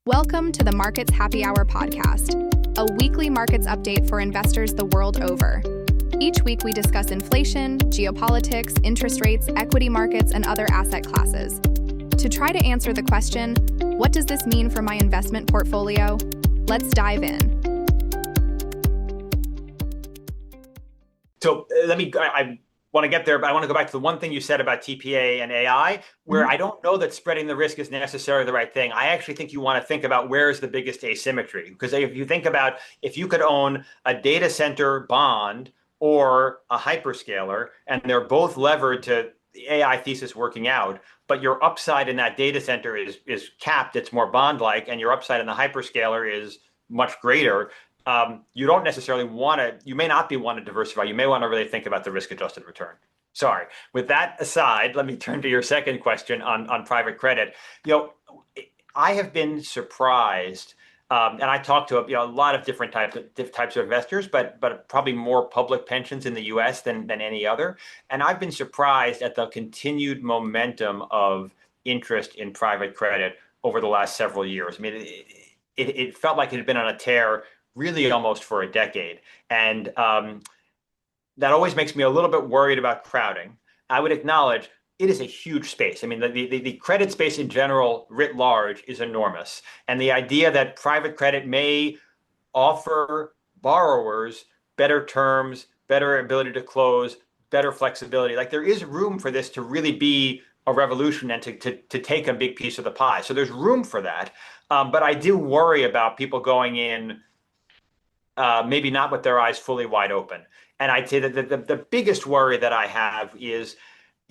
Welcome to the Markets Happy Hour podcast, a weekly markets update for investors the world over. Each week we discuss inflation, geopolitics, interest rates, equity markets, and other asset classes. To try to answer the question, what does this mean for my investment portfolio? Let's dive in. So I want to get there, but I want to go back to the one thing you said about TPA and AI, where I don't know that spreading the risk is necessarily the right thing. I actually think you want to think about where is the biggest asymmetry. Because if you think about if you could own a data center bond or a hyperscaler, and they're both levered to the AI thesis working out, but your upside in that data center is capped, it's more bond-like, and your upside in the hyperscaler is much greater. You don't necessarily want to, you may not want to diversify. You may want to really think about the risk-adjusted return. Sorry. With that aside, let me turn to your second question on private credit. I have been surprised, and I talked to a lot of different types of investors, but probably more public pensions in the U.S. than any other. And I've been surprised at the continued momentum of interest in private credit over the last several years. I mean, it felt like it had been on a tear really almost for a decade. And that always makes me a little bit worried about crowding. I would acknowledge it is a huge space. I mean, the credit space in general, writ large, is enormous. And the idea that private credit may offer borrowers better terms, better ability to close, better flexibility, like there is room for this to really be a revolution and to take a big piece of the pie. So there's room for that. But I do worry about people going in maybe not with their eyes fully wide open. And I'd say that the biggest worry that I have is,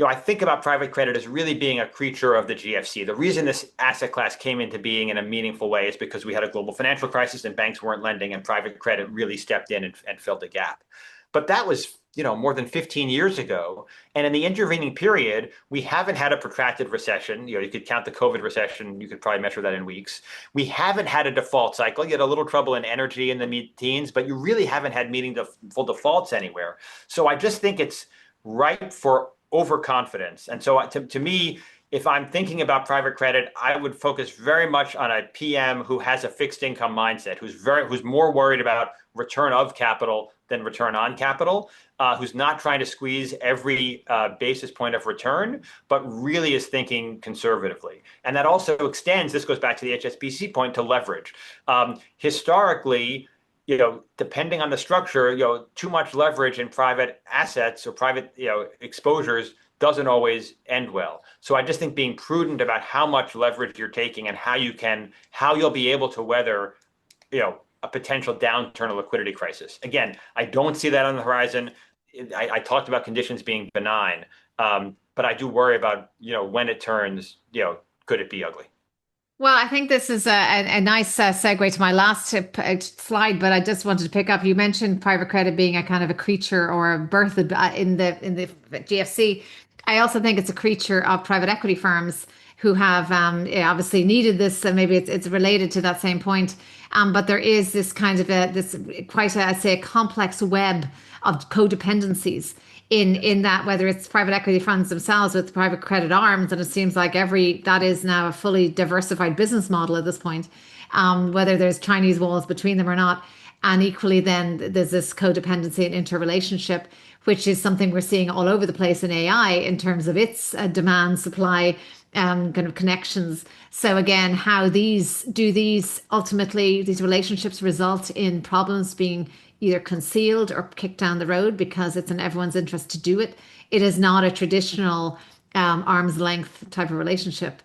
I think about private credit as really being a creature of the GFC. The reason this asset class came into being in a meaningful way is because we had a global financial crisis and banks weren't lending, and private credit really stepped in and filled the gap. But that was more than 15 years ago. And in the intervening period, we haven't had a protracted recession. You could count the COVID recession. You could probably measure that in weeks. We haven't had a default cycle. You had a little trouble in energy in the mid-teens, but you really haven't had meaningful defaults anywhere. So I just think it's ripe for overconfidence. And so to me, if I'm thinking about private credit, I would focus very much on a PM who has a fixed income mindset, who's more worried about return of capital than return on capital, who's not trying to squeeze every basis point of return, but really is thinking conservatively. And that also extends, this goes back to the HSBC point, to leverage. Historically, depending on the structure, too much leverage in private assets or private, exposures doesn't always end well. So I just think being prudent about how much leverage you're taking and how you'll be able to weather, a potential downturn or liquidity crisis. Again, I don't see that on the horizon. I talked about conditions being benign, but I do worry about, when it turns, could it be ugly? Well, I think this is a nice segue to my last slide, but I just wanted to pick up. You mentioned private credit being a kind of a creature or a birth in the GFC. I also think it's a creature of private equity firms who have obviously needed this. Maybe it's related to that same point. But there is this kind of I'd say, a complex web of codependencies in that, whether it's private equity funds themselves with private credit arms, and it seems like that is now a fully diversified business model at this point, whether there's Chinese walls between them or not. And equally then there's this codependency and interrelationship, which is something we're seeing all over the place in AI in terms of its demand, supply, kind of connections. So again, how these relationships result in problems being either concealed or kicked down the road because it's in everyone's interest to do it. It is not a traditional arm's length type of relationship.